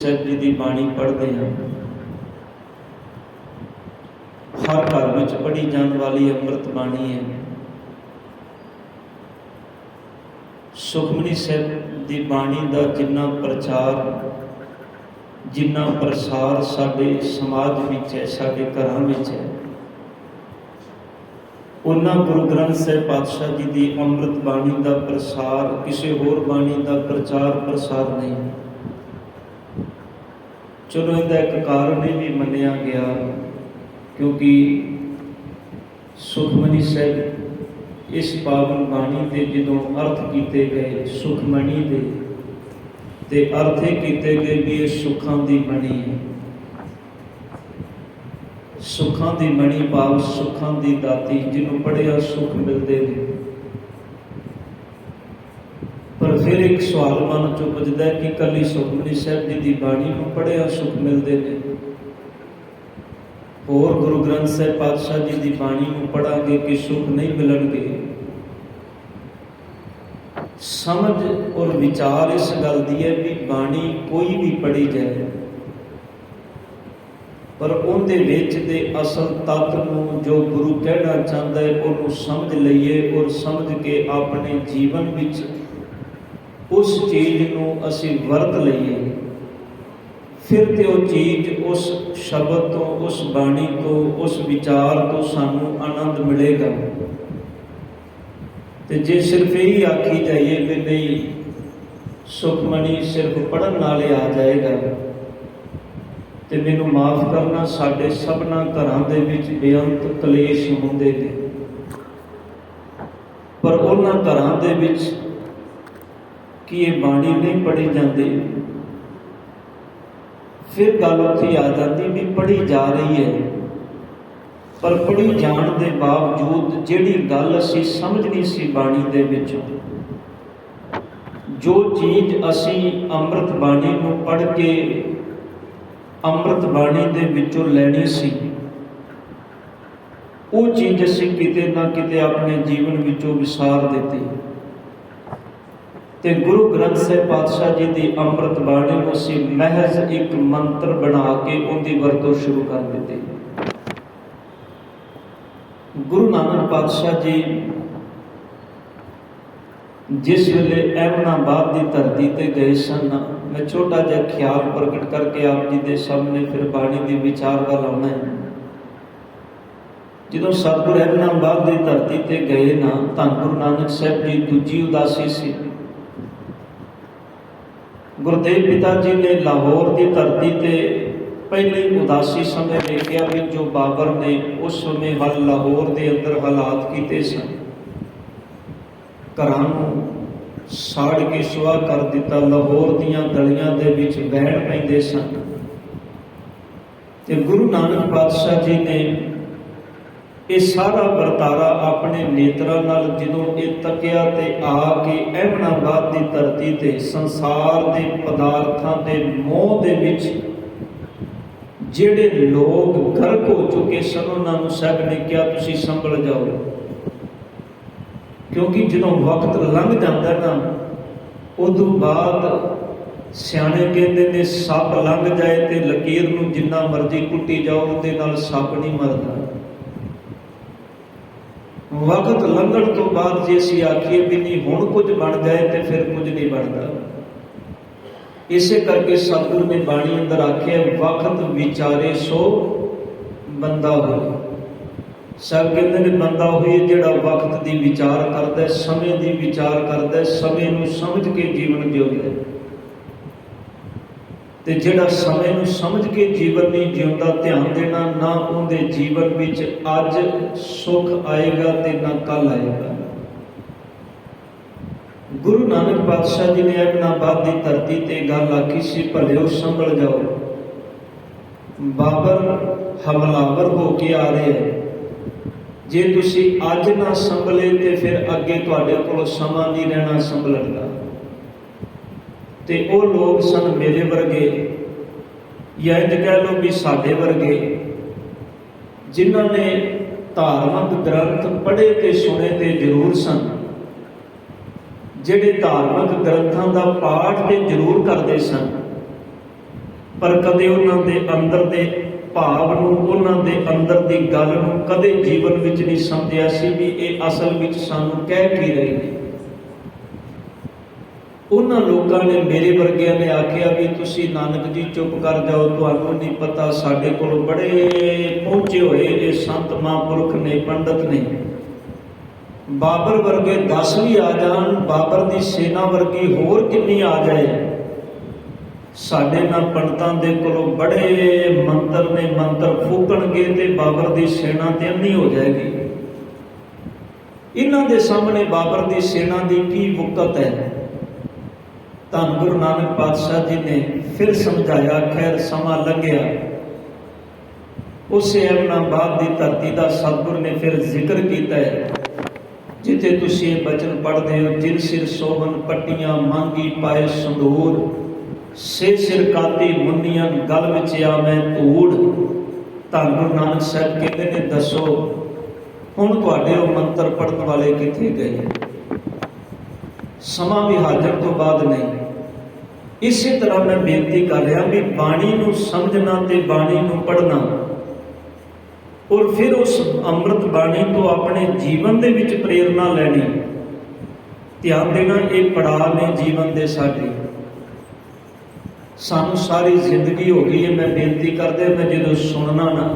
ਸਾਹਿਬ ਜੀ ਦੀ ਬਾਣੀ ਪੜ੍ਹਦੇ ਹਾਂ। ਹਰ ਘਰ ਵਿੱਚ ਪੜ੍ਹੀ ਜਾਣ ਵਾਲੀ ਅੰਮ੍ਰਿਤ ਬਾਣੀ ਹੈ। ਸੁਖਮਨੀ ਸਾਹਿਬ ਦੀ ਬਾਣੀ ਦਾ ਜਿੰਨਾ ਪ੍ਰਚਾਰ, ਜਿੰਨਾ ਪ੍ਰਸਾਰ ਸਾਡੇ ਸਮਾਜ ਵਿੱਚ ਹੈ, ਸਾਡੇ ਘਰਾਂ ਵਿੱਚ ਹੈ, ਉਹਨਾਂ ਗੁਰੂ ਗ੍ਰੰਥ ਸਾਹਿਬ ਪਾਤਸ਼ਾਹ ਜੀ ਦੀ ਅੰਮ੍ਰਿਤ ਬਾਣੀ ਦਾ ਪ੍ਰਸਾਰ, ਕਿਸੇ ਹੋਰ ਬਾਣੀ ਦਾ ਪ੍ਰਚਾਰ ਪ੍ਰਸਾਰ ਨਹੀਂ। ਚਲੋ ਇਹਦਾ ਇੱਕ ਕਾਰਨ ਇਹ ਵੀ ਮੰਨਿਆ ਗਿਆ, ਕਿਉਂਕਿ ਸੁਖਮਨੀ ਸਾਹਿਬ ਇਸ ਪਾਵਨ ਬਾਣੀ ਦੇ ਜਦੋਂ ਅਰਥ ਕੀਤੇ ਗਏ ਸੁਖਮਨੀ ਦੇ, ਤੇ ਅਰਥ ਇਹ ਕੀਤੇ ਗਏ ਵੀ ਇਹ ਸੁੱਖਾਂ ਦੀ ਬਾਣੀ ਹੈ। ਸੁੱਖਾਂ ਦੀ ਬਾਣੀ ਭਾਵ ਸੁੱਖਾਂ ਦੀ ਦਾਤੀ, ਜਿਹਨੂੰ ਪੜ੍ਹਿਆ ਸੁੱਖ ਮਿਲਦੇ ਨੇ। ਪਰ ਫਿਰ ਇੱਕ ਸਵਾਲ ਮਨ ਚੋਂ ਪੁੱਜਦਾ ਕਿ ਇਕੱਲੀ ਸੁਖਮਨੀ ਸਾਹਿਬ ਜੀ ਦੀ ਬਾਣੀ ਨੂੰ ਪੜ੍ਹਿਆ ਸੁੱਖ ਮਿਲਦੇ ਨੇ, ਹੋਰ ਗੁਰੂ ਗ੍ਰੰਥ ਸਾਹਿਬ ਪਾਤਸ਼ਾਹ ਜੀ ਦੀ ਬਾਣੀ ਨੂੰ ਪੜ੍ਹਾਂਗੇ ਕਿ ਸੁੱਖ ਨਹੀਂ ਮਿਲਣਗੇ? ਸਮਝ ਔਰ ਵਿਚਾਰ ਇਸ ਗੱਲ ਦੀ ਹੈ ਵੀ ਬਾਣੀ ਕੋਈ ਵੀ ਪੜ੍ਹੀ ਜਾਏ, ਪਰ ਉਹਦੇ ਵਿੱਚ ਦੇ ਅਸਲ ਤੱਤ ਨੂੰ, ਜੋ ਗੁਰੂ ਕਹਿਣਾ ਚਾਹੁੰਦਾ ਹੈ, ਉਹਨੂੰ ਸਮਝ ਲਈਏ ਔਰ ਸਮਝ ਕੇ ਆਪਣੇ ਜੀਵਨ ਵਿੱਚ ਉਸ ਚੀਜ਼ ਨੂੰ ਅਸੀਂ ਵਰਤ ਲਈਏ। ਫਿਰ ਤੇ ਉਹ ਚੀਜ਼ ਉਸ ਸ਼ਬਦ ਤੋਂ, ਉਸ ਬਾਣੀ ਤੋਂ, ਉਸ ਵਿਚਾਰ ਤੋਂ ਸਾਨੂੰ ਆਨੰਦ ਮਿਲੇਗਾ। ਤੇ ਜੇ ਸਿਰਫ ਇਹੀ ਆਖੀ ਜਾਈਏ ਵੀ ਨਹੀਂ ਸੁਖਮਨੀ ਸਿਰਫ ਪੜ੍ਹਨ ਨਾਲੇ ਆ ਜਾਏਗਾ, ਤੇ ਮੈਨੂੰ ਮਾਫ਼ ਕਰਨਾ, ਸਾਡੇ ਸਭਨਾਂ ਘਰਾਂ ਦੇ ਵਿੱਚ ਬੇਅੰਤ ਕਲੇਸ਼ ਹੁੰਦੇ ਨੇ, ਪਰ ਉਹਨਾਂ ਘਰਾਂ ਦੇ ਵਿੱਚ ਕਿ ਇਹ ਬਾਣੀ ਨਹੀਂ ਪੜ੍ਹੀ ਜਾਂਦੀ। ਫਿਰ ਗੱਲ ਉੱਥੇ ਆ ਜਾਂਦੀ ਵੀ ਪੜ੍ਹੀ ਜਾ ਰਹੀ ਹੈ, ਪਰ ਪੜ੍ਹੀ ਜਾਣ ਦੇ ਬਾਵਜੂਦ ਜਿਹੜੀ ਗੱਲ ਅਸੀਂ ਸਮਝਣੀ ਸੀ ਬਾਣੀ ਦੇ ਵਿੱਚੋਂ, ਜੋ ਚੀਜ਼ ਅਸੀਂ ਅੰਮ੍ਰਿਤ ਬਾਣੀ ਨੂੰ ਪੜ੍ਹ ਕੇ ਅੰਮ੍ਰਿਤ ਬਾਣੀ ਦੇ ਵਿੱਚੋਂ ਲੈਣੀ ਸੀ, ਉਹ ਚੀਜ਼ ਅਸੀਂ ਕਿਤੇ ਨਾ ਕਿਤੇ ਆਪਣੇ ਜੀਵਨ ਵਿੱਚੋਂ ਵਿਸਾਰ ਦਿੱਤੀ। ਤੇ ਗੁਰੂ ਗ੍ਰੰਥ ਸਾਹਿਬ ਪਾਤਸ਼ਾਹ ਜੀ ਦੀ ਅੰਮ੍ਰਿਤ ਬਾਣੀ ਨੂੰ ਅਸੀਂ ਮਹਿਜ਼ ਇੱਕ ਮੰਤਰ ਬਣਾ ਕੇ ਉਹਦੀ ਵਰਤੋਂ ਸ਼ੁਰੂ ਕਰ ਦਿੱਤੀ। ਗੁਰੂ ਨਾਨਕ ਪਾਤਸ਼ਾਹ ਜੀ ਜਿਸ ਵੇਲੇ ਅਹਿਮਦਾਬਾਦ ਦੀ ਧਰਤੀ ਤੇ ਗਏ ਸਨ, ਮੈਂ ਛੋਟਾ ਜਿਹਾ ਖਿਆਲ ਪ੍ਰਗਟ ਕਰਕੇ ਆਪ ਜੀ ਦੇ ਸਾਹਮਣੇ ਫਿਰ ਬਾਣੀ ਦੀ ਵਿਚਾਰ ਵੱਲ ਆਉਣਾ ਹੈ। ਜਦੋਂ ਸਤਿਗੁਰੂ ਅਹਿਮਦਾਬਾਦ ਦੀ ਧਰਤੀ ਤੇ ਗਏ ਨਾ, ਧੰਨ ਗੁਰੂ ਨਾਨਕ ਸਾਹਿਬ ਜੀ ਦੂਜੀ ਉਦਾਸੀ ਸੀ। ਗੁਰਦੇਵ ਪਿਤਾ ਜੀ ਨੇ ਲਾਹੌਰ ਦੀ ਧਰਤੀ ਤੇ ਪਹਿਲੀ ਉਦਾਸੀ ਸਮੇਂ ਵੇਖਿਆ ਵੀ ਜੋ ਬਾਬਰ ਨੇ ਉਸ ਸਮੇਂ ਵੱਲ ਲਾਹੌਰ ਦੇ ਅੰਦਰ ਹਾਲਾਤ ਕੀਤੇ ਸਨ। ਘਰਾਂ ਨੂੰ ਸਾੜ ਕੇ ਸੁਆਹ ਕਰ ਦਿੱਤਾ, ਲਾਹੌਰ ਦੀਆਂ ਗਲੀਆਂ ਦੇ ਵਿੱਚ ਵਹਿਣ ਪੈਂਦੇ ਸਨ। ਤੇ ਗੁਰੂ ਨਾਨਕ ਪਾਤਸ਼ਾਹ ਜੀ ਨੇ ਇਹ ਸਾਰਾ ਵਰਤਾਰਾ ਆਪਣੇ ਨੇਤਰਾਂ ਨਾਲ ਜਦੋਂ ਇਹ ਤੱਕਿਆ ਤੇ ਆ ਕੇ ਅਹਿਮਦਾਬਾਦ ਦੀ ਧਰਤੀ ਤੇ ਸੰਸਾਰ ਦੇ ਪਦਾਰਥਾਂ ਦੇ ਮੋਹ ਦੇ ਵਿੱਚ ਜਿਹੜੇ ਲੋਕ ਗਰਕ ਹੋ ਚੁੱਕੇ ਸਨ, ਉਹਨਾਂ ਨੂੰ ਸਾਹਿਬ ਨੇ ਕਿਹਾ ਤੁਸੀਂ ਸੰਭਲ ਜਾਓ, ਕਿਉਂਕਿ ਜਦੋਂ ਵਕਤ ਲੰਘ ਜਾਂਦਾ ਨਾ, ਉਦੋਂ ਬਾਅਦ ਸਿਆਣੇ ਕਹਿੰਦੇ ਨੇ ਸੱਪ ਲੰਘ ਜਾਏ ਤੇ ਲਕੀਰ ਨੂੰ ਜਿੰਨਾ ਮਰਜ਼ੀ ਕੁੱਟੀ ਜਾਓ, ਉਹਦੇ ਨਾਲ ਸੱਪ ਨਹੀਂ ਮਰਦਾ। ਵਕਤ ਲੰਘਣ ਤੋਂ ਬਾਅਦ ਜੇ ਅਸੀਂ ਆਖੀਏ ਵੀ ਨਹੀਂ ਹੁਣ ਕੁਝ ਬਣ ਜਾਏ ਤੇ ਫਿਰ ਕੁਝ ਨਹੀਂ ਬਣਦਾ। ਇਸੇ ਕਰਕੇ ਸਤਿਗੁਰੂ ਨੇ ਬਾਣੀ ਅੰਦਰ ਆਖਿਆ ਵਕਤ ਵਿਚਾਰੇ ਸੋ ਬੰਦਾ ਹੋਏ। ਸਭ ਕਹਿੰਦੇ ਨੇ ਬੰਦਾ ਹੋਏ ਜਿਹੜਾ ਵਕਤ ਦੀ ਵਿਚਾਰ ਕਰਦਾ, ਸਮੇਂ ਦੀ ਵਿਚਾਰ ਕਰਦਾ, ਸਮੇਂ ਨੂੰ ਸਮਝ ਕੇ ਜੀਵਨ ਜਿਉਂਦਾ। ਤੇ ਜਿਹੜਾ ਸਮੇਂ ਨੂੰ ਸਮਝ ਕੇ ਜੀਵਨ ਨਹੀਂ ਜਿਉਂਦਾ, ਧਿਆਨ ਦੇਣਾ, ਨਾ ਉਹਦੇ ਜੀਵਨ ਵਿੱਚ ਅੱਜ ਸੁੱਖ ਆਏਗਾ ਤੇ ਨਾ ਕੱਲ ਆਏਗਾ। ਗੁਰੂ ਨਾਨਕ ਪਾਤਸ਼ਾਹ ਜੀ ਨੇ ਅਹਿਮਦਾਬਾਦ ਦੀ ਧਰਤੀ ਤੇ ਗੱਲ ਆਖੀ ਸੀ, ਭਲਿਓ ਸੰਭਲ ਜਾਓ, ਬਾਬਰ ਹਮਲਾਵਰ ਹੋ ਕੇ ਆ ਰਿਹਾ ਹੈ। ਜੇ ਤੁਸੀਂ ਅੱਜ ਨਾ ਸੰਭਲੇ ਤੇ ਫਿਰ ਅੱਗੇ ਤੁਹਾਡੇ ਕੋਲ ਸਮਾਂ ਨਹੀਂ ਰਹਿਣਾ ਸੰਭਲਣ ਦਾ। ਤੇ ਉਹ ਲੋਕ ਸਨ ਮੇਰੇ ਵਰਗੇ, ਜਾਂ ਇੰਝ ਕਹਿ ਲਓ ਵੀ ਸਾਡੇ ਵਰਗੇ, ਜਿਨ੍ਹਾਂ ਨੇ ਧਾਰਮਿਕ ਗ੍ਰੰਥ ਪੜ੍ਹੇ ਤੇ ਸੁਣੇ ਤੇ ਜ਼ਰੂਰ ਸਨ, ਜਿਹੜੇ ਧਾਰਮਿਕ ਗ੍ਰੰਥਾਂ ਦਾ ਪਾਠ ਤੇ ਜ਼ਰੂਰ ਕਰਦੇ ਸਨ, ਪਰ ਕਦੇ ਉਹਨਾਂ ਦੇ ਅੰਦਰ ਦੇ ਭਾਵ ਨੂੰ, ਉਹਨਾਂ ਦੇ ਅੰਦਰ ਦੀ ਗੱਲ ਨੂੰ ਕਦੇ ਜੀਵਨ ਵਿੱਚ ਨਹੀਂ ਸਮਝਿਆ ਸੀ ਵੀ ਇਹ ਅਸਲ ਵਿੱਚ ਸਾਨੂੰ ਕਹਿ ਕੀ ਰਹੇ ਨੇ। ਉਹਨਾਂ ਲੋਕਾਂ ਨੇ, ਮੇਰੇ ਵਰਗਿਆਂ ਨੇ ਆਖਿਆ ਵੀ ਤੁਸੀਂ ਨਾਨਕ ਜੀ ਚੁੱਪ ਕਰ ਜਾਓ, ਤੁਹਾਨੂੰ ਨਹੀਂ ਪਤਾ ਸਾਡੇ ਕੋਲ ਬੜੇ ਪਹੁੰਚੇ ਹੋਏ ਇਹ ਸੰਤ ਮਹਾਂਪੁਰਖ ਨੇ, ਪੰਡਤ ਨੇ। ਬਾਬਰ ਵਰਗੇ 10 ਵੀ ਆ ਜਾਣ, ਬਾਬਰ ਦੀ ਸੈਨਾ ਵਰਗੀ ਹੋਰ ਕਿੰਨੀ ਆ ਜਾਏ, ਸਾਡੇ ਨਾਲ ਪੰਡਤਾਂ ਦੇ ਕੋਲੋਂ ਬੜੇ ਮੰਤਰ ਨੇ, ਮੰਤਰ ਫੂਕਣਗੇ ਤੇ ਬਾਬਰ ਦੀ ਸੈਨਾ ਤੇ ਅੰਨੀ ਹੋ ਜਾਏਗੀ। ਇਹਨਾਂ ਦੇ ਸਾਹਮਣੇ ਬਾਬਰ ਦੀ ਸੈਨਾ ਦੀ ਕੀ ਵਕਤ ਹੈ। ਧੰਨ ਗੁਰੂ ਨਾਨਕ ਪਾਤਸ਼ਾਹ ਜੀ ਨੇ ਫਿਰ ਸਮਝਾਇਆ। ਖੈਰ ਸਮਾਂ ਲੰਘਿਆ। ਉਸੇ ਐਮਨਾਬਾਦ ਦੀ ਧਰਤੀ ਦਾ ਸਤਿਗੁਰ ਨੇ ਫਿਰ ਜ਼ਿਕਰ ਕੀਤਾ ਹੈ, ਜਿੱਥੇ ਤੁਸੀਂ ਇਹ ਬਚਨ ਪੜ੍ਹਦੇ ਹੋ, ਜਿਨ ਸਿਰ ਸੋਹਣ ਪੱਟੀਆਂ ਮੰਗੀ ਪਾਏ ਸੰਦੂਰ, ਸੇ ਸਿਰ ਕਾਤੀ ਮੁੰਨੀਆਂ ਗਲ ਵਿੱਚ ਆ ਮੈਂ ਧੂੜ। ਧੰਨ ਗੁਰੂ ਨਾਨਕ ਸਾਹਿਬ ਕਹਿੰਦੇ ਨੇ, ਦੱਸੋ ਹੁਣ ਤੁਹਾਡੇ ਉਹ ਮੰਤਰ ਪੜ੍ਹਨ ਵਾਲੇ ਕਿੱਥੇ ਗਏ। ਸਮਾਂ ਵੀ ਹਾਜ਼ਰ ਤੋਂ ਬਾਅਦ ਨਹੀਂ। ਇਸੇ ਤਰ੍ਹਾਂ ਮੈਂ ਬੇਨਤੀ ਕਰ ਰਿਹਾ ਵੀ ਬਾਣੀ ਨੂੰ ਸਮਝਣਾ ਤੇ ਬਾਣੀ ਨੂੰ ਪੜ੍ਹਨਾ, ਔਰ ਫਿਰ ਉਸ ਅੰਮ੍ਰਿਤ ਬਾਣੀ ਤੋਂ ਆਪਣੇ ਜੀਵਨ ਦੇ ਵਿੱਚ ਪ੍ਰੇਰਨਾ ਲੈਣੀ। ਧਿਆਨ ਦੇਣਾ, ਇਹ ਪੜਾਅ ਨੇ ਜੀਵਨ ਦੇ ਸਾਡੇ। ਸਾਨੂੰ ਸਾਰੀ ਜ਼ਿੰਦਗੀ ਹੋ ਗਈ ਹੈ, ਮੈਂ ਬੇਨਤੀ ਕਰਦੇ, ਮੈਂ ਜਦੋਂ ਸੁਣਨਾ ਨਾ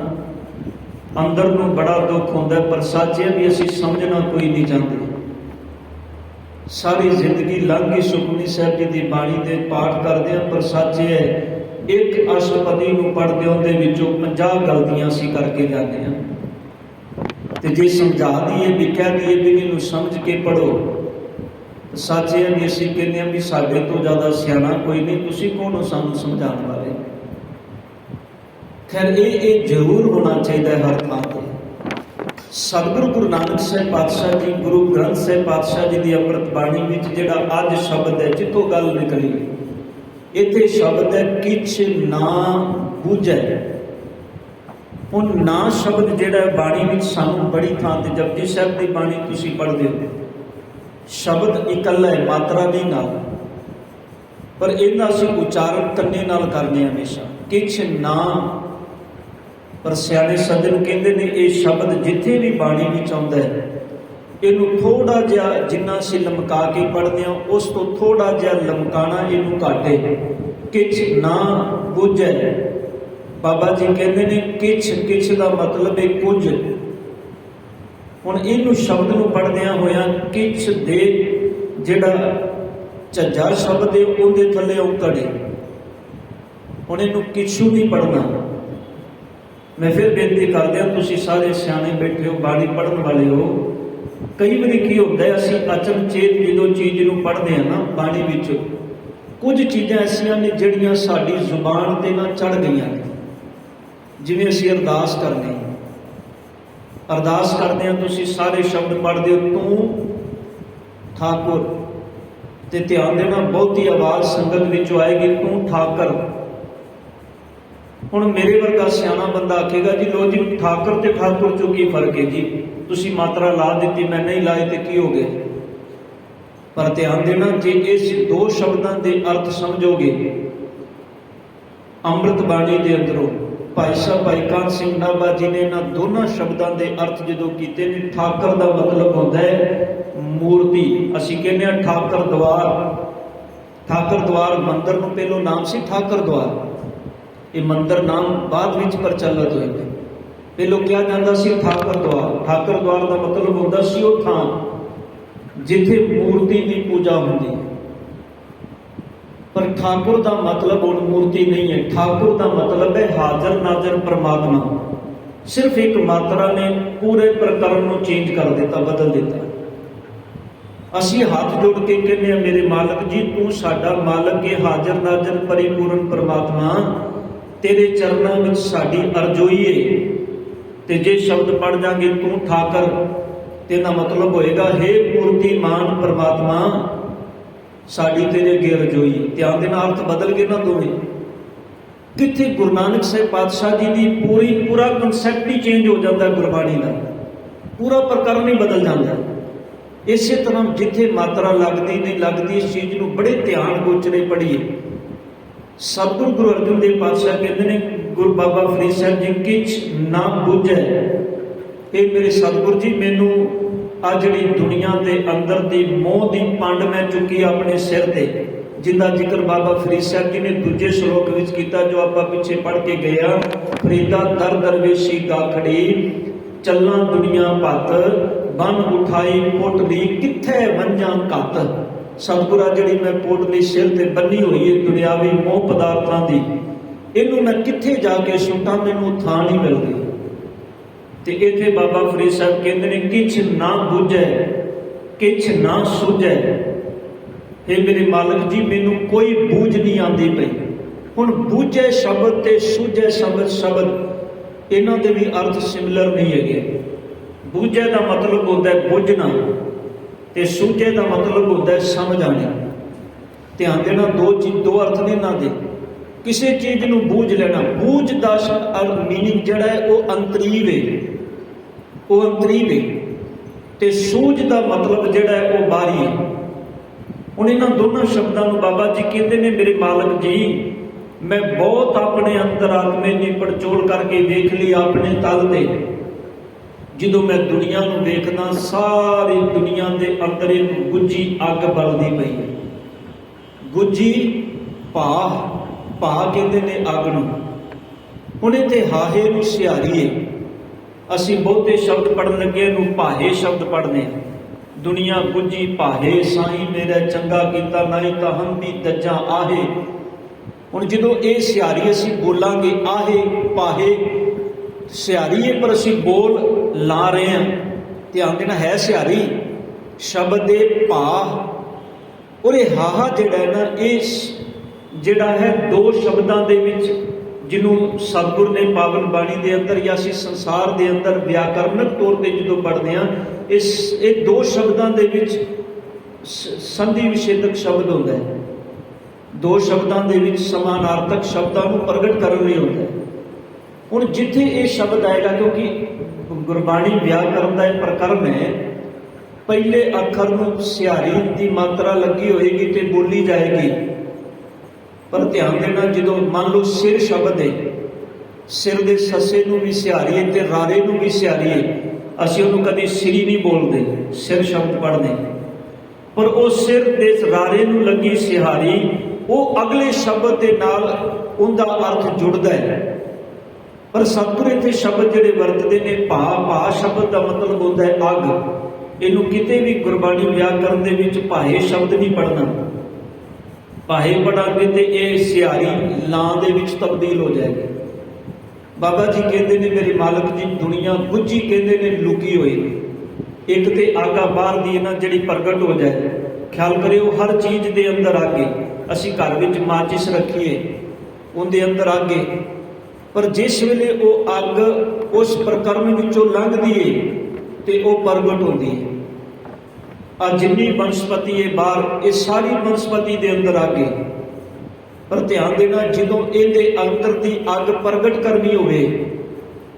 ਅੰਦਰ ਨੂੰ ਬੜਾ ਦੁੱਖ ਹੁੰਦਾ, ਪਰ ਸੱਚ ਹੈ ਵੀ ਅਸੀਂ ਸਮਝਣਾ ਕੋਈ ਨਹੀਂ ਚਾਹੁੰਦੇ। ਸਾਰੀ ਜ਼ਿੰਦਗੀ ਲੰਘ ਗਈ ਸੁਖਮਨੀ ਸਾਹਿਬ ਜੀ ਦੀ ਬਾਣੀ ਦੇ ਪਾਠ ਕਰਦੇ ਹਾਂ, ਪਰ ਸੱਚ ਹੈ ਇੱਕ ਅਸ਼ਟਪਦੀ ਨੂੰ ਪੜ੍ਹਦੇ ਉਹਦੇ ਵਿੱਚੋਂ 50 ਗਲਤੀਆਂ ਅਸੀਂ ਕਰਕੇ ਜਾਂਦੇ ਹਾਂ। ਤੇ ਜੇ ਸਮਝਾ ਦਈਏ ਵੀ ਕਹਿ ਦਈਏ ਵੀ ਇਹਨੂੰ ਸਮਝ ਕੇ ਪੜ੍ਹੋ, ਸੱਚ ਹੈ ਵੀ ਅਸੀਂ ਕਹਿੰਦੇ ਹਾਂ ਵੀ ਸਾਡੇ ਤੋਂ ਜ਼ਿਆਦਾ ਸਿਆਣਾ ਕੋਈ ਨਹੀਂ, ਤੁਸੀਂ ਕੌਣ ਹੋ ਸਾਨੂੰ ਸਮਝਾਉਣ ਵਾਲੇ। ਖੈਰ ਇਹ ਜ਼ਰੂਰ ਹੋਣਾ ਚਾਹੀਦਾ ਹਰ ਥਾਂ ਤੇ। ਸਤਿਗੁਰੂ ਗੁਰੂ ਨਾਨਕ ਸਾਹਿਬ ਪਾਤਸ਼ਾਹ ਜੀ, ਗੁਰੂ ਗ੍ਰੰਥ ਸਾਹਿਬ ਪਾਤਸ਼ਾਹ ਜੀ ਦੀ ਅੰਮ੍ਰਿਤ ਬਾਣੀ ਵਿੱਚ ਜਿਹੜਾ ਅੱਜ ਸ਼ਬਦ ਹੈ, ਜਿੱਥੋਂ ਗੱਲ ਨਿਕਲੀ, ਇੱਥੇ ਸ਼ਬਦ ਹੈ ਕਿਛ ਨਾ ਬੂਝੈ। ਉਹ ਨਾ ਸ਼ਬਦ ਜਿਹੜਾ ਬਾਣੀ ਵਿੱਚ ਸਾਨੂੰ ਬੜੀ ਥਾਂ ਤੇ, ਜਪਜੀ ਸਾਹਿਬ ਦੀ ਬਾਣੀ ਤੁਸੀਂ ਪੜ੍ਹਦੇ ਹੋ, ਸ਼ਬਦ ਇਕੱਲਾ ਹੈ, ਮਾਤਰਾ ਨਹੀਂ ਨਾਲ, ਪਰ ਇਹਦਾ ਅਸੀਂ ਉਚਾਰਨ ਕੰਨੇ ਨਾਲ ਕਰਨੇ ਹਮੇਸ਼ਾ, ਕਿਛ ਨਾ। ਪਰ ਸਿਆਣੇ ਸੱਜਣ ਕਹਿੰਦੇ ਨੇ ਇਹ ਸ਼ਬਦ ਜਿੱਥੇ ਵੀ ਬਾਣੀ ਵਿੱਚ ਆਉਂਦਾ ਹੈ, ਇਹਨੂੰ ਥੋੜਾ ਜਿਹਾ, ਜਿੰਨਾ ਅਸੀਂ ਲਮਕਾ ਕੇ ਪੜ੍ਹਦੇ ਹਾਂ ਉਸ ਤੋਂ ਥੋੜਾ ਜਿਹਾ ਲਮਕਾਣਾ ਇਹਨੂੰ ਘਾਟੇ। ਕਿਛ ਨਾ ਬੁੱਝੈ। ਬਾਬਾ ਜੀ ਕਹਿੰਦੇ ਨੇ ਕਿਛ, ਕਿਛ ਦਾ ਮਤਲਬ ਹੈ ਕੁਝ। ਹੁਣ ਇਹਨੂੰ ਸ਼ਬਦ ਨੂੰ ਪੜ੍ਹਦਿਆਂ ਹੋਇਆਂ ਕਿਛ ਦੇ ਜਿਹੜਾ ਝੱਝਾ ਸ਼ਬਦ ਹੈ ਉਹਦੇ ਥੱਲੇ ਔਂਕੜੇ। ਹੁਣ ਇਹਨੂੰ ਕਿਛੂ ਨਹੀਂ ਪੜ੍ਹਨਾ। ਮੈਂ ਫਿਰ ਬੇਨਤੀ ਕਰਦਿਆਂ, ਤੁਸੀਂ ਸਾਰੇ ਸਿਆਣੇ ਬੈਠੇ ਹੋ, ਬਾਣੀ ਪੜ੍ਹਨ ਵਾਲੇ ਹੋ। ਕਈ ਵਾਰੀ ਕੀ ਹੁੰਦਾ ਹੈ, ਅਸੀਂ ਅਚਨਚੇਤ ਜਦੋਂ ਚੀਜ਼ ਨੂੰ ਪੜ੍ਹਦੇ ਹਾਂ ਨਾ ਬਾਣੀ ਵਿੱਚ, ਕੁਝ ਚੀਜ਼ਾਂ ਐਸੀਆਂ ਨੇ ਜਿਹੜੀਆਂ ਸਾਡੀ ਜ਼ੁਬਾਨ ਤੇ ਨਾ ਚੜ੍ਹ ਗਈਆਂ ਨੇ। ਜਿਵੇਂ ਅਸੀਂ ਅਰਦਾਸ ਕਰਦੇ ਹਾਂ, ਅਰਦਾਸ ਕਰਦੇ ਹਾਂ, ਤੁਸੀਂ ਸਾਰੇ ਸ਼ਬਦ ਪੜ੍ਹਦੇ ਹੋ, ਤੂੰ ਠਾਕੁਰ, ਤੇ ਧਿਆਨ ਦੇਣਾ ਬਹੁਤੀ ਆਵਾਜ਼ ਸੰਗਤ ਵਿੱਚੋਂ ਆਏਗੀ, ਤੂੰ ਠਾਕਰ। ਹੁਣ ਮੇਰੇ ਵਰਗਾ ਸਿਆਣਾ ਬੰਦਾ ਆਖੇਗਾ ਜੀ ਲੋ ਜੀ ਠਾਕਰ ਤੇ ਠਾਕੁਰ ਚੋਂ ਕੀ ਫਰਕ ਹੈ ਜੀ, ਤੁਸੀਂ ਮਾਤਰਾ ਲਾ ਦਿੱਤੀ, ਮੈਂ ਨਹੀਂ ਲਾਏ ਤੇ ਕੀ ਹੋ ਗਿਆ। ਪਰ ਧਿਆਨ ਦੇਣਾ, ਜੇ ਇਸ ਦੋ ਸ਼ਬਦਾਂ ਦੇ ਅਰਥ ਸਮਝੋਗੇ ਅੰਮ੍ਰਿਤ ਬਾਣੀ ਦੇ ਅੰਦਰੋਂ, ਭਾਈ ਸਾਹਿਬ ਭਾਈ ਕਾਹਨ ਸਿੰਘ ਨਾਭਾ ਜੀ ਨੇ ਇਹਨਾਂ ਦੋਨਾਂ ਸ਼ਬਦਾਂ ਦੇ ਅਰਥ ਜਦੋਂ ਕੀਤੇ ਨੇ, ਠਾਕਰ ਦਾ ਮਤਲਬ ਹੁੰਦਾ ਹੈ ਮੂਰਤੀ। ਅਸੀਂ ਕਹਿੰਦੇ ਹਾਂ ਠਾਕਰ ਦਵਾਰ। ਠਾਕਰ ਦਵਾਰ ਮੰਦਰ ਨੂੰ ਪਹਿਲੋਂ ਨਾਮ ਸੀ ਠਾਕਰ ਦਵਾਰ। ਇਹ ਮੰਦਰ ਨਾਮ ਬਾਅਦ ਵਿੱਚ ਪ੍ਰਚਲਿਤ ਹੋਏ ਨੇ। ਪਹਿਲੋਂ ਕਿਹਾ ਜਾਂਦਾ ਸੀ ਠਾਕਰ ਦਵਾਰ। ਠਾਕਰ ਦਵਾਰ ਦਾ ਮਤਲਬ ਹੁੰਦਾ ਸੀ ਉਹ ਥਾਂ ਜਿੱਥੇ ਮੂਰਤੀ ਦੀ ਪੂਜਾ ਹੁੰਦੀ ਹੈ। ਪਰ ਠਾਕੁਰ ਦਾ ਮਤਲਬ ਹੁਣ ਮੂਰਤੀ ਨਹੀਂ ਹੈ। ਠਾਕੁਰ ਦਾ ਮਤਲਬ ਹੈ ਹਾਜ਼ਰ ਨਾਜ਼ਰ ਪਰਮਾਤਮਾ। ਸਿਰਫ ਇੱਕ ਮਾਤਰਾ ਨੇ ਪੂਰੇ ਪ੍ਰਕਰਮ ਨੂੰ ਚੇਂਜ ਕਰ ਦਿੱਤਾ, ਬਦਲ ਦਿੱਤਾ। ਅਸੀਂ ਹੱਥ ਜੋੜ ਕੇ ਕਹਿੰਦੇ ਹਾਂ, ਮੇਰੇ ਮਾਲਕ ਜੀ ਤੂੰ ਸਾਡਾ ਮਾਲਕ ਹੈ, ਹਾਜ਼ਰ ਨਾਜ਼ਰ ਪਰਿਪੂਰਨ ਪਰਮਾਤਮਾ, ਤੇਰੇ ਚਰਨਾਂ ਵਿੱਚ ਸਾਡੀ ਅਰਜ਼ੋਈ ਹੈ। ਤੇ ਜੇ ਸ਼ਬਦ ਪੜ੍ਹ ਜਾਗੇ ਤੂੰ ਠਾਕਰ, ਤੇ ਇਹਦਾ ਮਤਲਬ ਹੋਏਗਾ ਹੇ ਮੂਰਤੀਮਾਨ ਪਰਮਾਤਮਾ, ਸਾਡੀ ਤੇਰੇ ਅੱਗੇ ਅਰਜ਼ੋਈ। ਧਿਆਨ ਦੇ ਨਾਲ ਅਰਥ ਬਦਲ ਗਏ ਨਾ ਦੋਵੇਂ। ਕਿੱਥੇ ਗੁਰੂ ਨਾਨਕ ਸਾਹਿਬ ਪਾਤਸ਼ਾਹ ਜੀ ਦੀ ਪੂਰਾ ਕਨਸੈਪਟ ਹੀ ਚੇਂਜ ਹੋ ਜਾਂਦਾ ਗੁਰਬਾਣੀ ਦਾ, ਪੂਰਾ ਪ੍ਰਕਰਨ ਹੀ ਬਦਲ ਜਾਂਦਾ। ਇਸੇ ਤਰ੍ਹਾਂ ਜਿੱਥੇ ਮਾਤਰਾ ਲੱਗਦੀ ਨਹੀਂ ਲੱਗਦੀ, ਇਸ ਚੀਜ਼ ਨੂੰ ਬੜੇ ਧਿਆਨ ਗੋਚਰੇ ਪੜ੍ਹੀਏ। सतगुरु गुरु अर्जन देव पातशाह कहते हैं, गुरु बाबा फरीद साहब जी, किछ ना बुझे। ये मेरे सतगुरु जी, मैनू आ जिहड़ी दुनिया के अंदर की मोह की पंड मैं चुकी अपने सिर ते, जिंदा जिक्र बाबा फरीद साहब जी ने दूजे श्लोक विच कीता, जो आप पिछे पढ़ के गए। फरीदा दर दरवेशी गाखड़ी, चलना दुनिया पत, बन उठाई पोटली, किथे वंजा कत। सतगुरा जिहड़ी मैं पोटली सिर ते बनी हुई है दुनियावी मोह पदार्थां दी, इनू मैं किथे जाके सुटा, मैनू थां नहीं मिलती। ते इत्थे बाबा फरीद साहब कहते हैं, किछ ना बुझे किछ ना सूझे। हे मेरे मालक जी, मैनू कोई बूझ नहीं आती पई। हुण बूझे शब्द ते सूझे शब्द इन्हां दे भी अर्थ सिमिलर नहीं है। बूझे का मतलब होता है बुझना, ते सूझे का मतलब होता है समझ आनी। ध्यान देना, दो अर्थ ने इन्हां दे। किसी चीज़ नूं बूझ लेना, बूझ का मीनिंग जिहड़ा है वो अंतरीव है, वो अंतरीव है। ते सूझ का मतलब जिहड़ा है वो बाहरी है। हुण इन्हां दोनों शब्दों को बाबा जी कहते हैं, मेरे मालक जी, मैं बहुत अपने अंतर आत्मे की पड़चोल करके देख ली अपने तल ते। जो मैं दुनिया को देखना, सारी दुनिया के अंदर एक गुज्जी अग बलती पई है। गुज्जी भाह कहते हैं अग नूं। हुण इत्थे हाहे नूं सिहारीए, असीं बहुते शब्द पढ़न लगे नूं भाहे शब्द पढ़ने। दुनिया गुज्जी भाहे, साईं मेरा चंगा कीता, नहीं तो हम भी दज्जा आहे। हुण जदों ये सिहारी असीं बोलांगे, आहे भाहे सिहारी है, पर असीं बोल ला रहे हैं। ध्यान देना, है सिहारी शब्द है भाह। और ये हाहा जिहड़ा है ना, इस जिहड़ा है दो शब्दों के विच, जिन्हों सतगुर ने पावन बाणी के अंदर या असीं संसार के अंदर व्याकरणक तौर पर जो पढ़ते हैं, इस दो शब्दों के विच संधि विच्छेदक शब्द होता है। दो शब्दों के विच समानार्थक शब्दों को प्रगट करने लिए होता है। हुण जिथे ये शब्द आएगा, क्योंकि गुरबाणी व्याकरण का एक प्रकरण है, पहले अखर में सिहारी की मात्रा लगी होएगी तो बोली जाएगी। पर ध्यान देना, जो मान लो सिर शब्द है, सिर के ससे नूं भी सिहारी है तो रारे नूं भी सिहारी है। असीं उहनूं कदी सिरी नहीं बोलते, सिर शब्द पढ़ते, पर वो सिर के रारे नूं लगी सिहारी, वो अगले शब्द के नाल उनका अर्थ जुड़ता है। पर सतगुर इत्थे शब्द जिहड़े वरतदे ने, भा शब्द का मतलब होता है अग। इनू किते भी गुरबाणी व्याकरण दे विच भाए शब्द नहीं पढ़ना। भाए पढ़ांगे तो ये सिहारी लां दे विच तब्दील हो जाएगी। बाबा जी कहते हैं, मेरे मालक जी, दुनिया गुज्जी कहते हैं लुकी हुई। एक तो आगा बाहर दी ना जिहड़ी प्रगट हो जाए। ख्याल करियो, हर चीज़ के अंदर आगे, असीं घर विच माचिस रखीए, उनके अंदर आगे, पर जिस वेले वो अग उस प्रकरण विचों लंघदी है तो वो प्रगट होती है। आ जिन्नी वनस्पति है बाहर, ये सारी वनस्पति के अंदर आगे। पर ध्यान देना, जो ये अंदर की अग प्रगट करनी होवे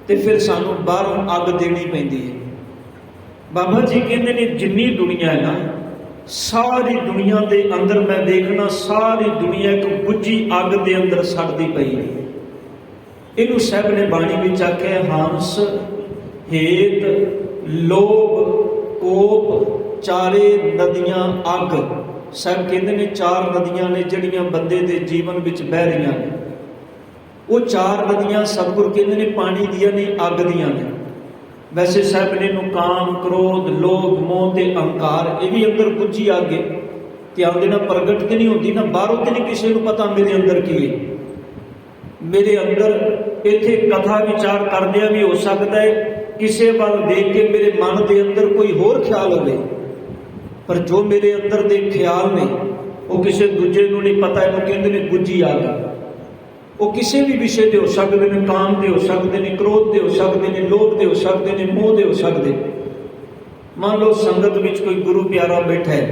तो फिर सानू बाहरों अग देनी पैंदी है। बाबा जी कहते हैं, जिन्नी दुनिया है ना, सारी दुनिया के अंदर मैं देखना, सारी दुनिया एक गुज्जी अग के अंदर सड़ती पई है। इनू साहब ने बाणी में आख्या, हंस हेत लोभ कोप चारे नदियां अग। साहब कहते हैं, चार नदियां ने जिहड़ियां बंदे के जीवन में बह रही ने, वो चार नदियां सतगुर कहते हैं पानी दियां नहीं, अग दियां ने। वैसे साहब ने इनू काम क्रोध लोभ मोह ते अहंकार, ये भी अंदर गुज्जी अग है। ध्यान देना, प्रगट तो नहीं होती ना, बाहरों तो नहीं किसी को पता मेरे अंदर की है। मेरे अंदर इत्थे कथा विचार करदिया भी हो सकता है, किसी वाल देख के मेरे मन के अंदर कोई होर ख्याल होवे, पर जो मेरे अंदर के ख्याल ने वो किसी दूजे को नहीं पता। इन्हों कहते हैं गुज्जी अग। वो किसी भी विषय के हो सकते हैं, काम के हो सकते हैं, क्रोध के हो सकते हैं, लोभ के हो सकते हैं, मोह के हो सकते। मान लो संगत में कोई गुरु प्यारा बैठा है,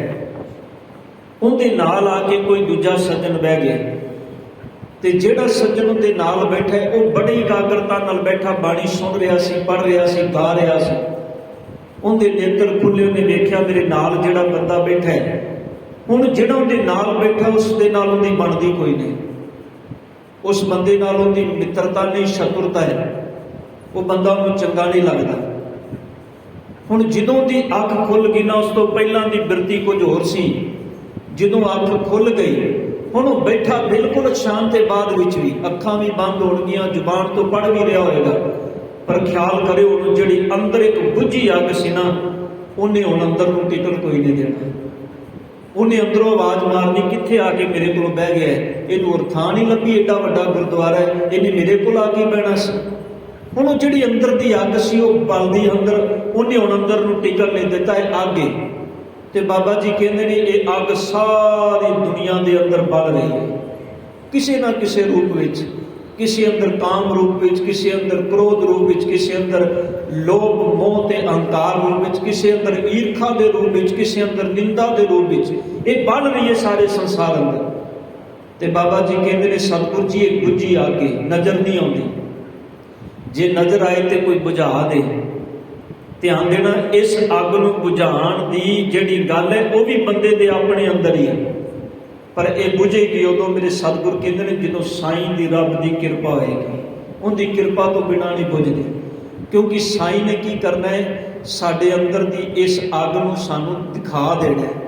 उनके नाल आके कोई दूजा सज्जन बह गया, तो जिहड़ा सज्जन उनके नाल बैठा है वो बड़ी एकाग्रता नाल बैठा बाणी सुन रहा सी, पढ़ रहा सी, गा रहा सी। उनके नेत्र खुले, उन्हें वेख्या मेरे नाल जिहड़ा बंदा बैठा है, हुण जिहड़ा उनके नाल बैठा उस दे नाल उनकी बनदी कोई नहीं। उस बंदे नाल उहदी मित्रता नहीं शत्रुता है, वो बंदा उहनूं चंगा नहीं लगता। हुण जदों दी अख खुल गई ना, उस तो पहलां दी बिरती कुछ होर सी, जदों अख खुल गई हुण वो बैठा बिल्कुल शांत है, बाद विच भी अखां भी बंद होणगीਆਂ, जुबान तो पढ़ भी रहा होएगा, पर ख्याल करियो हुण जिहड़ी अंदर एक बुझी अग सी ना, उन्हें हुण अंदर नूं टिकण कोई नहीं देना। उन्हें अंदरों आवाज़ मारनी, कित्थे आके मेरे को बह गया है, इहनूं होर थां नहीं लभी, एडा वड्डा गुरुद्वारा है, इन्हें मेरे को आके बहना सी। हुण वो जिहड़ी अंदर दी अग सी वो बलदी अंदर, उन्हें हुण अंदर नूं टिकण नहीं दिता, है अग है। ते बाबा जी कहते हैं ये अग सारी दुनिया के अंदर बल रही है, किसी ना किसी रूप में, किसी अंदर काम रूप में, किसी अंदर क्रोध रूप में, किसी अंदर लोभ मोह ते अहंकार रूप में, किसी अंदर ईर्खा के रूप में, किसी अंदर निंदा के रूप में, ये बल रही है सारे संसार अंदर। ते बाबा जी कहते हैं सतगुरु जी एक बुझी आके नज़र नहीं आती, जे नज़र आए तो कोई बुझा दे। ध्यान देना, इस अग नूं बुझाण दी जिहड़ी गल है वो भी बंदे दे अपने अंदर ही है, पर यह बुझेगी उदों मेरे सतगुरु कहते हैं जदों साईं दी रब की कृपा होएगी। उनकी कृपा तो बिना नहीं बुझदी, क्योंकि साईं ने की करना है, साडे अंदर दी इस अग नूं सानूं दिखा देना है।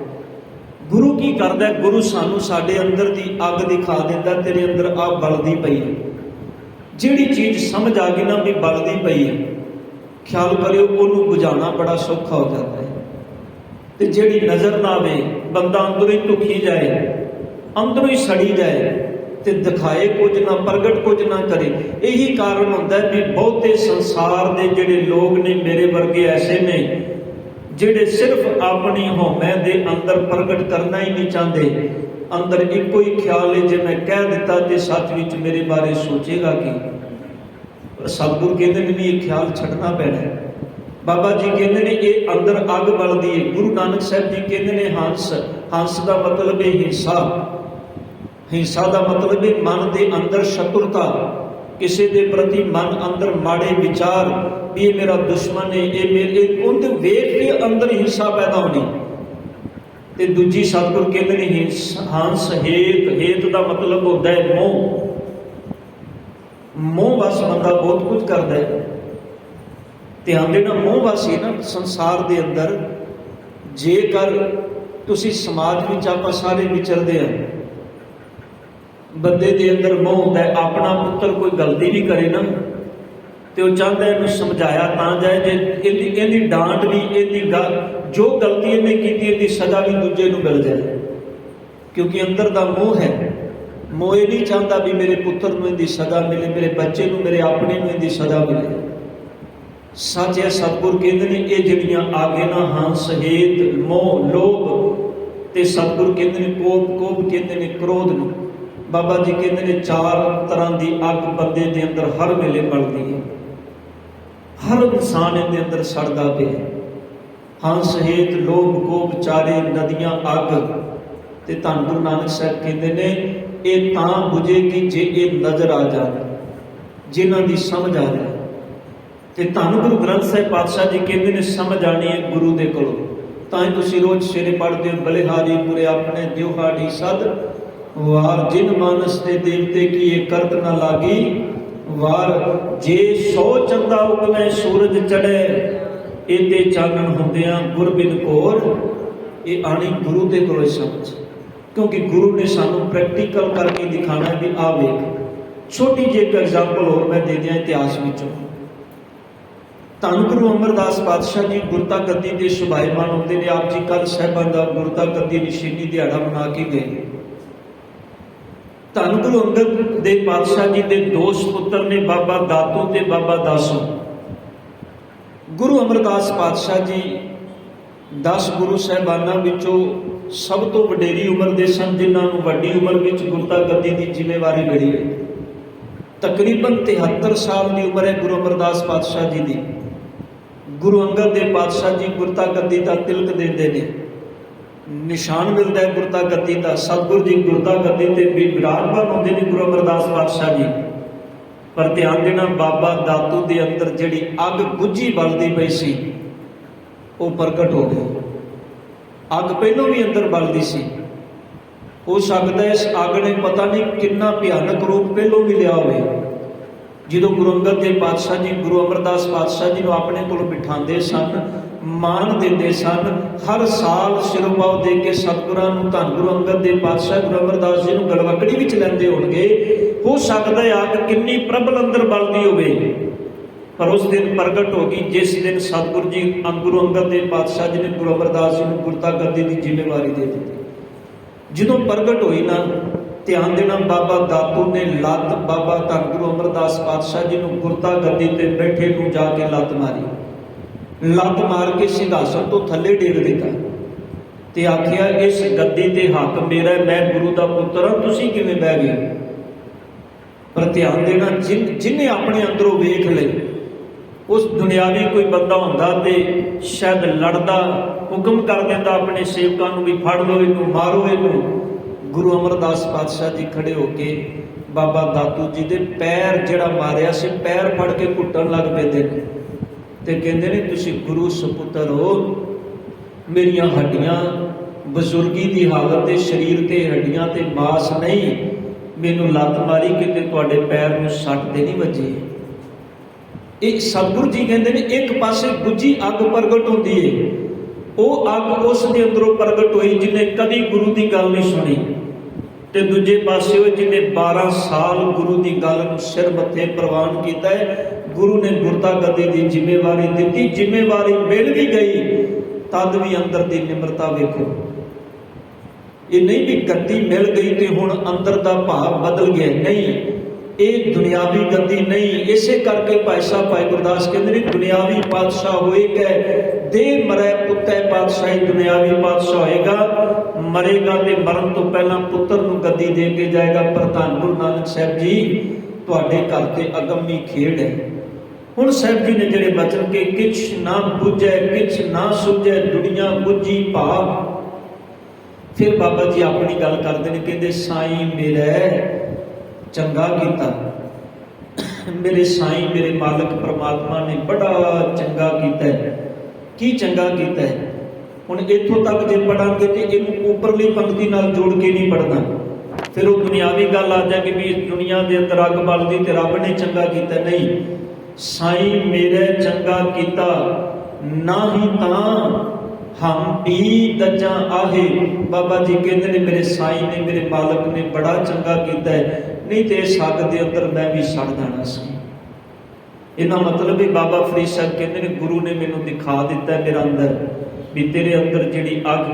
गुरु की करदा है, गुरु सानूं साडे अंदर दी अग दिखा देंदा, तेरे अंदर आ बलदी पई है। जिहड़ी चीज़ समझ आ गई ना भी बलदी पई है, ख्याल करियो उन्होंने बुझाना बड़ा सौखा हो जाता है। तो जिहड़ी नज़र ना आवे, बंदा अंदरों ही ढुखी जाए, अंदरों ही सड़ी जाए, तो दिखाए कुछ ना, प्रगट कुछ ना करे। यही कारण होता है भी बहुते संसार के जिहड़े लोग ने, मेरे वर्गे ऐसे ने जिहड़े सिर्फ अपनी हौमै दे अंदर प्रगट करना ही नहीं चाहते। अंदर एको ही ख्याल है, जे मैं कह दिता तो सच विच मेरे बारे सोचेगा कि। सतगुरु कहते हैं ये ख्याल छड्डना पैना है। बाबा जी कहते हैं ये अंदर अग बलदी है। गुरु नानक साहब जी कहते हैं हंस, हंस का मतलब है हिंसा, हिंसा का मतलब है मन के अंदर शत्रुता, किसी के प्रति मन अंदर माड़े विचार, ये मेरा दुश्मन है, ये मेरे, उनके वेख के अंदर हिंसा पैदा होनी। तो दूजी सतगुरु कहते हैं हंस हेत, हेत का मतलब होता है मोह। मोह बस बंदा बहुत कुछ करता है। ध्यान देना, मोह बस है ना संसार के अंदर, जेकर तुसी समाज में आप सारे विचरते हैं, बंदे के अंदर मोह होता है। अपना पुत्र कोई गलती भी करे ना तो वह चाहता है इन्हें समझाया ता जाए, जे इहदी डांट भी, इहदी जो गलती इन्हें की इहदी सजा भी दूजे को मिल जाए, क्योंकि अंदर का मोह है। मोह नहीं चाहता भी मेरे पुत्र को इहदी सजा मिले, मेरे बच्चे को, मेरे अपने को इहदी सजा मिले। सच है, सतगुरु कहते हैं ये जिहड़ियां आगे ना हंस हेत मोह लोभ ते सतगुरु कहते हैं कोप, कोप कहते हैं क्रोध नूं। बाबा जी कहते हैं चार तरह की अग बंदे के अंदर हर वेले बलदी है, हर इंसान इहदे अंदर सड़दा पिया। हंस हेत लोभ कोप चारे नदियां अग। ते धन गुरु नानक साहब कहते हैं ये तां बुझेगी जे ये नज़र आ जाए, जिन्हां दी समझ आ जाए। ते धन गुरु ग्रंथ साहिब पातशाह जी कहते हैं समझ आनी है गुरु दे कोलों। तां ही तुसीं रोज सवेरे पढ़ते हो बलिहारी पुरे अपने दिवहाड़ी सद वार, जिन मानस दे देवते की ये करत न लागी वार। जे 100 चंदा उगवे सूरज चढ़े, एते चानण हुंदियां गुर बिन घोर। ये आनी गुरु दे कोलों समझ, क्योंकि गुरु ने सानू प्रैक्टिकल करके दिखाना भी। आ वेख छोटी जी एक एग्जाम्पल और मैं दे दिया इतिहास विचों। धन गुरु अमरदास पातशाह जी गुरता गद्दी के सुभाईमान होंदे ने। आप जी कल साहिबां दा गुरता गद्दी निशीनी दिहाड़ा मना के गए। धन गुरु अंगद दे पातशाह जी के दो सुपुत्र ने, बाबा दातू ते बाबा दासू। गुरु अमरदास पातशाह जी 10 गुरु साहिबाना विचों सब तो वडेरी उम्र के सन, जिन्होंने वड्डी उम्र में गुरता गद्दी की जिम्मेवारी मिली है। तकरीबन 73 साल की उम्र है गुरु अमरदास पातशाह जी की। गुरु अंगद देव पातशाह जी गुरता गद्दी का तिलक देते हैं, निशान मिलता है गुरता गद्दी का। सतगुरु जी गुरता गद्दी ते भी विराजमान होंगे ने गुरु अमरदास पातशाह जी। पर ध्यान देना, बाबा दातू के अंदर जिहड़ी अग बुझी बलदी पई सी वो प्रगट हो गई। अग पहलों भी अंदर बलदी सी, ਹੋ ਸਕਦਾ ਇਸ ਅੱਗ ਨੇ ਪਤਾ ਨਹੀਂ ਕਿੰਨਾ ਭਿਆਨਕ ਰੂਪ ਪਹਿਲੋਂ ਵੀ ਲਿਆ ਹੋਵੇ। ਜਦੋਂ ਗੁਰੂ ਅੰਗਦ ਦੇਵ ਪਾਤਸ਼ਾਹ ਜੀ ਗੁਰੂ ਅਮਰਦਾਸ ਪਾਤਸ਼ਾਹ ਜੀ ਨੂੰ ਆਪਣੇ ਕੋਲ ਬਿਠਾਉਂਦੇ ਸਨ, ਮਾਣ ਦਿੰਦੇ ਸਨ, ਹਰ ਸਾਲ ਸਿਰੋਪਾਓ ਦੇ ਕੇ ਸਤਿਗੁਰਾਂ ਨੂੰ ਧੰਨ ਗੁਰੂ ਅੰਗਦ ਦੇਵ ਪਾਤਸ਼ਾਹ ਗੁਰੂ ਅਮਰਦਾਸ ਜੀ ਨੂੰ ਗਲਵਕੜੀ ਵਿੱਚ ਲੈਂਦੇ ਹੋਣਗੇ। ਹੋ ਸਕਦਾ ਹੈ ਅੱਗ ਕਿੰਨੀ ਪ੍ਰਬਲ ਅੰਦਰ ਬਲਦੀ ਹੋਵੇ, ਪਰ ਉਸ ਦਿਨ ਪ੍ਰਗਟ ਹੋ ਗਈ ਜਿਸ ਦਿਨ ਸਤਿਗੁਰੂ ਜੀ ਗੁਰੂ ਅੰਗਦ ਦੇਵ ਪਾਤਸ਼ਾਹ ਜੀ ਨੇ ਗੁਰੂ ਅਮਰਦਾਸ ਜੀ ਨੂੰ ਗੁਰਤਾ ਗੱਦੀ ਦੀ ਜ਼ਿੰਮੇਵਾਰੀ ਦੇ ਦਿੱਤੀ। ਜਦੋਂ ਪ੍ਰਗਟ ਹੋਈ ਨਾ, ਧਿਆਨ ਦੇਣਾ, ਬਾਬਾ ਦਾਤੂ ਨੇ ਲੱਤ ਬਾਬਾ ਧੰਨ ਗੁਰੂ ਅਮਰਦਾਸ ਪਾਤਸ਼ਾਹ ਜੀ ਨੂੰ ਗੁਰਤਾ ਗੱਦੀ ਤੇ ਬੈਠੇ ਨੂੰ ਜਾ ਕੇ ਲੱਤ ਮਾਰੀ। ਲੱਤ ਮਾਰ ਕੇ ਸਿੰਘਾਸਨ ਤੋਂ ਥੱਲੇ ਡੇਗ ਦਿੱਤਾ ਤੇ ਆਖਿਆ ਇਸ ਗੱਦੀ ਤੇ ਹੱਕ ਮੇਰਾ, ਮੈਂ ਗੁਰੂ ਦਾ ਪੁੱਤਰ ਹਾਂ, ਤੁਸੀਂ ਕਿਵੇਂ ਬਹਿ ਗਏ? ਪਰ ਧਿਆਨ ਦੇਣਾ, ਜਿਹਨੇ ਆਪਣੇ ਅੰਦਰੋਂ ਵੇਖ ਲਈ, ਉਸ ਦੁਨਿਆਵੀ ਕੋਈ ਬੰਦਾ ਹੁੰਦਾ ਤੇ ਸ਼ਾਇਦ ਲੜਦਾ, ਹੁਕਮ ਕਰ ਦਿੰਦਾ ਆਪਣੇ ਸੇਵਕਾਂ ਨੂੰ ਵੀ ਫੜ ਲਓ ਇਹਨੂੰ, ਮਾਰੋ ਇਹਨੂੰ। ਗੁਰੂ ਅਮਰਦਾਸ ਪਾਤਸ਼ਾਹ ਜੀ ਖੜੇ ਹੋ ਕੇ ਬਾਬਾ ਦਾਤੂ ਜੀ ਦੇ ਪੈਰ ਜਿਹੜਾ ਮਾਰਿਆ ਸੀ, ਪੈਰ ਫੜ ਕੇ ਘੁੱਟਣ ਲੱਗ ਪੈਂਦੇ ਨੇ ਤੇ ਕਹਿੰਦੇ ਨੇ ਤੁਸੀਂ ਗੁਰੂ ਸੁਪੁੱਤਰ ਹੋ, ਮੇਰੀਆਂ ਹੱਡੀਆਂ ਬਜ਼ੁਰਗੀ ਦੀ ਹਾਲਤ ਦੇ ਸਰੀਰ ਤੇ ਹੱਡੀਆਂ ਤੇ ਮਾਸ ਨਹੀਂ, ਮੈਨੂੰ ਲੱਤ ਮਾਰੀ ਕਿਤੇ ਤੁਹਾਡੇ ਪੈਰ ਨੂੰ ਸੱਟ ਤੇ ਨਹੀਂ ਵੱਜੀ। ਇਹ ਸਤਿਗੁਰੂ ਜੀ ਕਹਿੰਦੇ ਨੇ ਇੱਕ ਪਾਸੇ ਗੁੱਝੀ ਅੱਗ ਪ੍ਰਗਟ ਹੁੰਦੀ ਏ, ਉਹ ਅੱਗ ਉਸ ਦੇ ਅੰਦਰੋਂ ਪ੍ਰਗਟ ਹੋਈ ਜਿਹਨੇ ਕਦੀ ਗੁਰੂ ਦੀ ਗੱਲ ਨਹੀਂ ਸੁਣੀ, ਤੇ ਦੂਜੇ ਪਾਸੇ ਉਹ ਜਿਹਨੇ 12 ਸਾਲ ਗੁਰੂ ਦੀ ਗੱਲ ਨੂੰ ਸਿਰ ਮੱਥੇ ਪ੍ਰਵਾਨ ਕੀਤਾ ਹੈ। ਗੁਰੂ ਨੇ ਗੁਰਤਾ ਗੱਦੀ ਦੀ ਜ਼ਿੰਮੇਵਾਰੀ ਦਿੱਤੀ, ਜ਼ਿੰਮੇਵਾਰੀ ਮਿਲ ਵੀ ਗਈ, ਤਦ ਵੀ ਅੰਦਰ ਦੀ ਨਿਮਰਤਾ ਵੇਖੋ। ਇਹ ਨਹੀਂ ਵੀ ਗੱਦੀ ਮਿਲ ਗਈ ਤੇ ਹੁਣ ਅੰਦਰ ਦਾ ਭਾਵ ਬਦਲ ਗਿਆ, ਨਹੀਂ, ਇਹ ਦੁਨਿਆਵੀ ਗੱਦੀ ਨਹੀਂ। ਇਸੇ ਕਰਕੇ ਭਾਈ ਸਾਹਿਬ ਭਾਈ ਗੁਰਦਾਸ ਕਹਿੰਦੇ ਨੇ ਦੁਨਿਆਵੀ ਪਾਤਸ਼ਾਹ ਹੋਏਗਾ, ਦੇ ਮਰੈ ਪੁੱਤੈ ਪਾਤਸ਼ਾਹੀ ਦੁਨਿਆਵੀ ਪਾਤਸ਼ਾਹ ਹੋਏਗਾ, ਮਰੇਗਾ ਤੇ ਮਰਨ ਤੋਂ ਪਹਿਲਾਂ ਪੁੱਤਰ ਨੂੰ ਗੱਦੀ ਦੇ ਕੇ ਜਾਏਗਾ। ਪਰ ਧੰਨ ਗੁਰੂ ਨਾਨਕ ਸਾਹਿਬ ਜੀ ਤੁਹਾਡੇ ਘਰ ਤੇ ਅਗੰਮੀ ਖੇਡ ਹੈ। ਹੁਣ ਸਾਹਿਬ ਜੀ ਨੇ ਜਿਹੜੇ ਬਚਨ ਕੇ ਕਿਛ ਨਾ ਬੁਝੈ ਕਿਛ ਨਾ ਸੁਝੈ ਦੁਨੀਆ ਬੁਝੀ ਭਾਵ, ਫਿਰ ਬਾਬਾ ਜੀ ਆਪਣੀ ਗੱਲ ਕਰਦੇ ਨੇ, ਕਹਿੰਦੇ ਸਾਈਂ ਮੇਰਾ ਚੰਗਾ ਕੀਤਾ, ਮੇਰੇ ਸਾਈਂ ਮੇਰੇ ਮਾਲਕ ਪਰਮਾਤਮਾ ਨੇ ਬੜਾ ਚੰਗਾ ਕੀਤਾ ਹੈ। ਕੀ ਚੰਗਾ ਕੀਤਾ ਹੈ? ਹੁਣ ਇੱਥੋਂ ਤੱਕ ਜੇ ਪੜਾਂਗੇ ਤੇ ਇਹਨੂੰ ਉੱਪਰਲੀ ਪੰਕਤੀ ਨਾਲ ਜੋੜ ਕੇ ਨਹੀਂ ਪੜਨਾ, ਫਿਰ ਉਹ ਦੁਨਿਆਵੀ ਗੱਲ ਆ ਜਾਏਗੀ ਵੀ ਇਸ ਦੁਨੀਆ ਦੇ ਅੰਦਰ ਅੱਗ ਬਲਦੀ ਤੇ ਰੱਬ ਨੇ ਚੰਗਾ ਕੀਤਾ। ਨਹੀਂ, ਸਾਈਂ ਮੇਰੇ ਚੰਗਾ ਕੀਤਾ, ਨਾ ਹੀ ਤਾਂ ਹਮ ਪੀ ਦੱਜਾਂ ਆਹੇ। ਬਾਬਾ ਜੀ ਕਹਿੰਦੇ ਨੇ ਮੇਰੇ ਸਾਈਂ ਨੇ ਮੇਰੇ ਮਾਲਕ ਨੇ ਬੜਾ ਚੰਗਾ ਕੀਤਾ ਹੈ, ਨਹੀਂ ਤੇ ਇਸ ਅੱਗ ਦੇ ਅੰਦਰ ਮੈਂ ਵੀ ਸੜ ਜਾਣਾ ਸੀ। ਇਹਦਾ ਮਤਲਬ ਹੈ ਬਾਬਾ ਫਰੀਦ ਸਾਹਿਬ ਕਹਿੰਦੇ ਨੇ ਗੁਰੂ ਨੇ ਮੈਨੂੰ ਦਿਖਾ ਦਿੱਤਾ ਮੇਰਾ ਅੰਦਰ ਵੀ ਤੇਰੇ ਅੰਦਰ ਜਿਹੜੀ ਅੱਗ